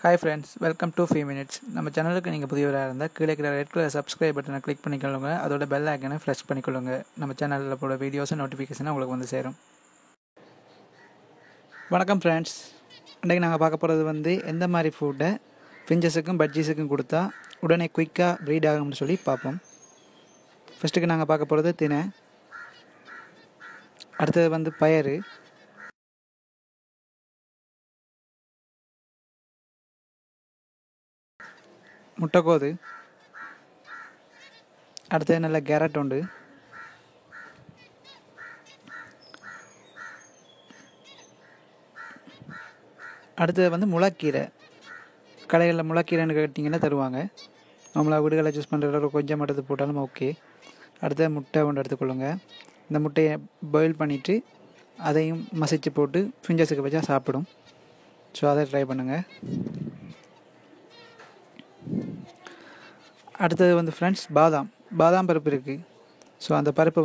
Hi friends, welcome to few minutes. நம்ம சேனலுக்கு நீங்கள் புதியவராக இருந்தால் கீழே இருக்கிற ரெட் கலர் சப்ஸ்கிரைப் பட்டனை கிளிக் பண்ணிக்கொள்ளுங்க. அதோட பெல் ஐக்கனை ஃப்ரெஷ் பண்ணிக்கொள்ளுங்க. நம்ம சேனலில் போட வீடியோஸும் நோட்டிஃபிகேஷனாக உங்களுக்கு வந்து சேரும். வணக்கம் ஃப்ரெண்ட்ஸ், இன்றைக்கி நாங்கள் பார்க்க போகிறது எந்த மாதிரி ஃபுட்டை ஃபிஞ்சஸுக்கும் பட்ஜீஸுக்கும் கொடுத்தா உடனே குயிக்காக ப்ரீட் ஆகும்னு சொல்லி பார்ப்போம். ஃபஸ்ட்டுக்கு நாங்கள் பார்க்க போகிறது தினை, அடுத்தது பயறு, முட்டைக்கோது, அடுத்தது நல்ல கேரட் உண்டு, அடுத்தது முளைக்கீரை. கடைகளில் முளைக்கீரைன்னு கேட்டிங்கன்னா தருவாங்க. நம்மளாக வீடுகளை சூஸ் பண்ணுற கொஞ்சம் மட்டும் போட்டாலும் ஓகே. அடுத்தது முட்டை ஒன்று எடுத்துக்கொள்ளுங்க. இந்த முட்டையை பாயில் பண்ணிவிட்டு அதையும் மசிச்சு போட்டு ஃபிஞ்சஸுக்கு வச்சா சாப்பிடும். ஸோ அதை ட்ரை பண்ணுங்கள். அடுத்தது ஃப்ரெண்ட்ஸ் பாதாம் பருப்பு இருக்குது. ஸோ அந்த பருப்பு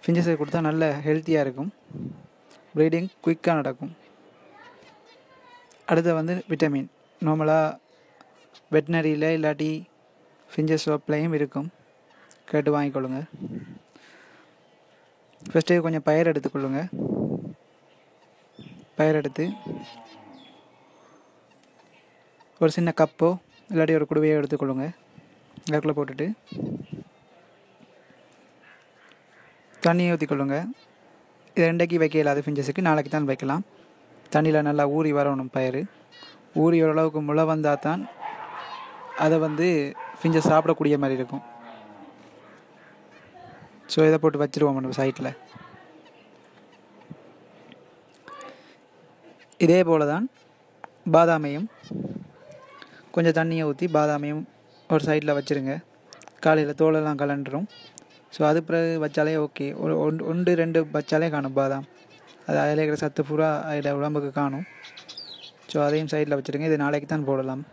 ஃபிஞ்சஸுக்கு கொடுத்தா நல்ல ஹெல்த்தியாக இருக்கும். ப்ரீடிங் குயிக்காக நடக்கும். அடுத்து விட்டமின் நார்மலாக வெட்டினரியில் இல்லாட்டி ஃபிஞ்சஸ் ஷாப்லேயும் இருக்கும், கேட்டு வாங்கிக்கொள்ளுங்க. ஃபஸ்ட்டு கொஞ்சம் பயிர் எடுத்துக்கொள்ளுங்க. பயிர் எடுத்து ஒரு சின்ன கப்போ இல்லாட்டி ஒரு குடுவையோ எடுத்துக்கொள்ளுங்க. அதுக்குள்ளே போட்டுட்டு தண்ணியை ஊற்றிக்கொள்ளுங்க. இது 2 நாளைக்கு வைக்க இல்லாத ஃபிஞ்சஸுக்கு நாளைக்கு தான் வைக்கலாம். தண்ணியில் நல்லா ஊறி வரணும். பயிர் ஊறி ஓரளவுக்கு முளை வந்தால் தான் அதை ஃபிஞ்சஸ் சாப்பிடக்கூடிய மாதிரி இருக்கும். ஸோ இதை போட்டு வச்சுருவோம் நம்ம சைட்டில். இதே போல் தான் பாதாமையும் கொஞ்சம் தண்ணியை ஊற்றி பாதாமையும் ஒரு சைடில் வச்சுருங்க. காலையில் தோலெல்லாம் கலண்டுரும். ஸோ அது பிறகு வச்சாலே ஓகே. ஒரு 1-2 வச்சாலே காணும் பாதாம். அது அதில் இருக்கிற சத்து பூரா அதில் உடம்புக்கு காணும். ஸோ அதையும் சைடில் வச்சுருங்க. இது நாளைக்கு தான் போடலாம்.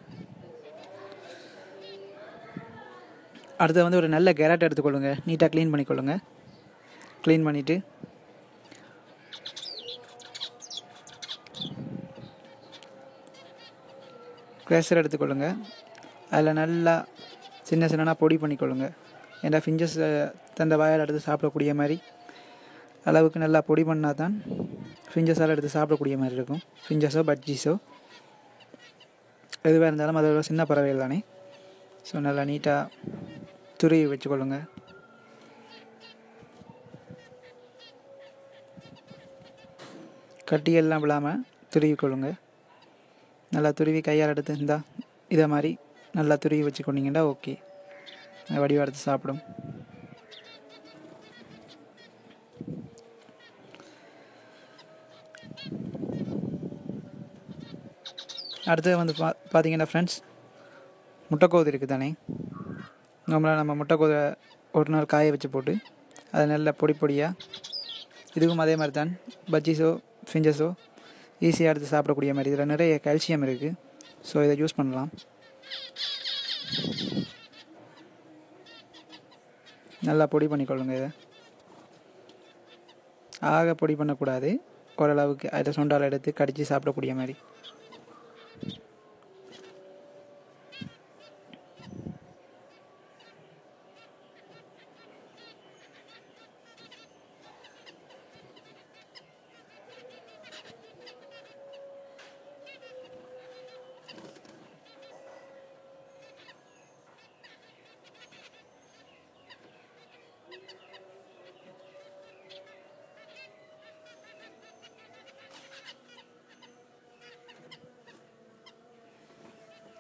அடுத்து ஒரு நல்ல கேரட் எடுத்துக்கொள்ளுங்க. நீட்டாக க்ளீன் பண்ணிக்கொள்ளுங்க. க்ளீன் பண்ணிவிட்டு க்ரேஷர் எடுத்துக்கொள்ளுங்க. அதில் நல்லா சின்ன பொடி பண்ணிக்கொள்ளுங்க. ஏன்னா ஃபிஞ்சஸ் தந்த வாயால் எடுத்து சாப்பிடக்கூடிய மாதிரி அளவுக்கு நல்லா பொடி பண்ணால் தான் ஃபிஞ்சஸால் எடுத்து சாப்பிடக்கூடிய மாதிரி இருக்கும். ஃபிஞ்சஸோ பட்ஜீஸோ எதுவாக இருந்தாலும் அதோட சின்ன பறவைகள் தானே. ஸோ நல்லா நீட்டாக துருவி வச்சுக்கொள்ளுங்க. கட்டியெல்லாம் விழாமல் துருவிக்கொள்ளுங்க. நல்லா துருவி கையால் எடுத்து இருந்தால் இதை மாதிரி நல்லா துருவி வச்சுக்கொண்டீங்கன்னா ஓகே, வடிவாக எடுத்து சாப்பிடும். அடுத்தது பார்த்தீங்கன்னா ஃப்ரெண்ட்ஸ், முட்டைக்கோது இருக்குது தானே. நம்ம முட்டைக்கோதை ஒரு நாள் காய வச்சு போட்டு அதை நல்லா பொடியாக, இதுவும் அதே மாதிரி தான் பஜ்ஜீஸோ ஃபிஞ்சஸோ ஈஸியாக எடுத்து சாப்பிடக்கூடிய மாதிரி. இதில் நிறைய கால்சியம் இருக்குது. ஸோ இதை யூஸ் பண்ணலாம். நல்லா பொடி பண்ணிக்கொள்ளுங்க. இதை ஆக பொடி பண்ணக்கூடாது. ஓரளவுக்கு அதை சொண்டால் எடுத்து கடித்து சாப்பிடக்கூடிய மாதிரி.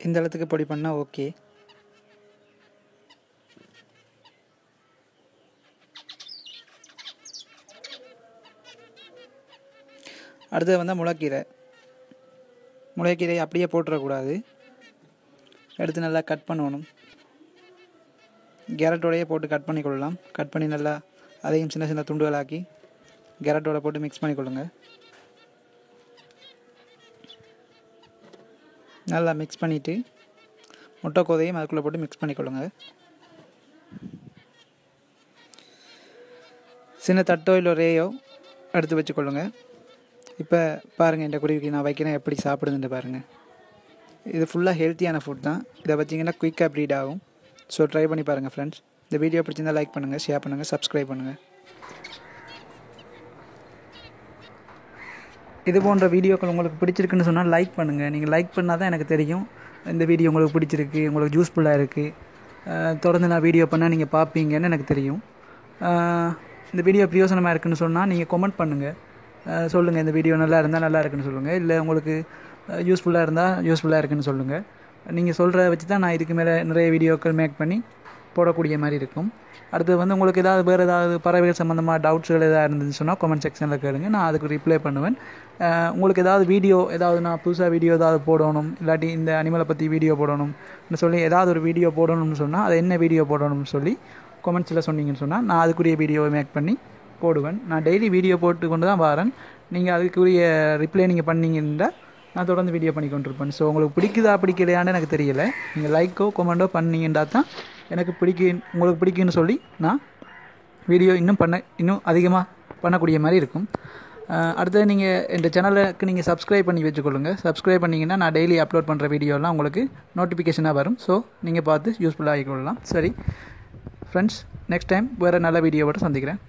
இந்த இடத்துக்கு பொடி பண்ணால் ஓகே. அடுத்தது முளைக்கீரை அப்படியே போட்டுறக்கூடாது. எடுத்து நல்லா கட் பண்ணணும். கேரட்டோடையே போட்டு கட் பண்ணிக்கொள்ளலாம். கட் பண்ணி நல்லா அதையும் சின்ன துண்டுகளாக்கி கேரட்டோட போட்டு மிக்ஸ் பண்ணிக்கொள்ளுங்க. நல்லா மிக்ஸ் பண்ணிவிட்டு முட்டைக்கோதையும் அதுக்குள்ளே போட்டு மிக்ஸ் பண்ணிக்கொள்ளுங்க. சின்ன தட்டோ இல்லை ரேயோ எடுத்து வச்சுக்கொள்ளுங்க. இப்போ பாருங்கள், இந்த குருவிக்கு நான் வைக்கிறேன் எப்படி சாப்பிடுதுன்னு பாருங்கள். இது ஃபுல்லாக ஹெல்த்தியான ஃபுட் தான். இதை வச்சிங்கன்னா குயிக்காக ப்ரீட் ஆகும். ஸோ ட்ரை பண்ணி பாருங்கள் ஃப்ரெண்ட்ஸ். இந்த வீடியோ பிடிச்சிருந்தால் லைக் பண்ணுங்கள், ஷேர் பண்ணுங்கள், சப்ஸ்கிரைப் பண்ணுங்கள். இது போன்ற வீடியோக்கள் உங்களுக்கு பிடிச்சிருக்குன்னு சொன்னால் லைக் பண்ணுங்கள். நீங்கள் லைக் பண்ணால் தான் எனக்கு தெரியும் இந்த வீடியோ உங்களுக்கு பிடிச்சிருக்கு, உங்களுக்கு யூஸ்ஃபுல்லாக இருக்குது, தொடர்ந்து நான் வீடியோ பண்ணால் நீங்கள் பார்ப்பீங்கன்னு எனக்கு தெரியும். இந்த வீடியோ பிரயோசனமாக இருக்குன்னு சொன்னால் நீங்கள் கமெண்ட் பண்ணுங்கள், சொல்லுங்கள் இந்த வீடியோ நல்லா இருந்தால் நல்லா இருக்குன்னு சொல்லுங்கள், இல்லை உங்களுக்கு யூஸ்ஃபுல்லாக இருந்தால் யூஸ்ஃபுல்லாக இருக்குன்னு சொல்லுங்கள். நீங்கள் சொல்கிறத வச்சு தான் நான் இதுக்கு மேலே நிறைய வீடியோக்கள் மேக் பண்ணி போடக்கூடிய மாதிரி இருக்கும். அடுத்து வந்து உங்களுக்கு வேறு ஏதாவது பறவைகள் சம்மந்தமாக டவுட்ஸ்கள் எதாவது இருந்துச்சுன்னு சொன்னால் கமெண்ட் செக்ஷனில் கேளுங்க, நான் அதுக்கு ரிப்ளை பண்ணுவேன். உங்களுக்கு ஏதாவது வீடியோ நான் புதுசாக வீடியோ ஏதாவது போடணும், இல்லாட்டி இந்த அனிமலை பற்றி வீடியோ போடணும்னு சொல்லி ஏதாவது ஒரு வீடியோ போடணும்னு சொன்னால் அது என்ன வீடியோ போடணும்னு சொல்லி கமெண்ட்ஸில் சொன்னீங்கன்னு சொன்னால் நான் அதுக்குரிய வீடியோவை மேக் பண்ணி போடுவேன். நான் டெய்லி வீடியோ போட்டு கொண்டு தான் வரேன். நீங்கள் அதுக்குரிய ரிப்ளை நீங்கள் பண்ணீங்கன்னா நான் தொடர்ந்து வீடியோ பண்ணி கொண்டிருப்பேன். ஸோ உங்களுக்கு பிடிக்குதா பிடிக்கலையான்னு எனக்கு தெரியல. நீங்கள் லைக்கோ கமெண்டோ பண்ணீங்கன்னா தான் எனக்கு உங்களுக்கு பிடிக்குன்னு சொல்லி நான் வீடியோ இன்னும் அதிகமாக பண்ணக்கூடிய மாதிரி இருக்கும். அடுத்தது நீங்கள் இந்த சேனலுக்கு நீங்கள் சப்ஸ்கிரைப் பண்ணி வச்சுக்கொள்ளுங்க. சப்ஸ்கிரைப் பண்ணிங்கன்னா நான் டெய்லி அப்லோட் பண்ணுற வீடியோலாம் உங்களுக்கு நோட்டிஃபிகேஷனாக வரும். ஸோ நீங்கள் பார்த்து யூஸ்ஃபுல்லாக ஆகிக்கொள்ளலாம். சரி ஃப்ரெண்ட்ஸ், நெக்ஸ்ட் டைம் வேறு நல்ல வீடியோவோட சந்திக்கிறேன்.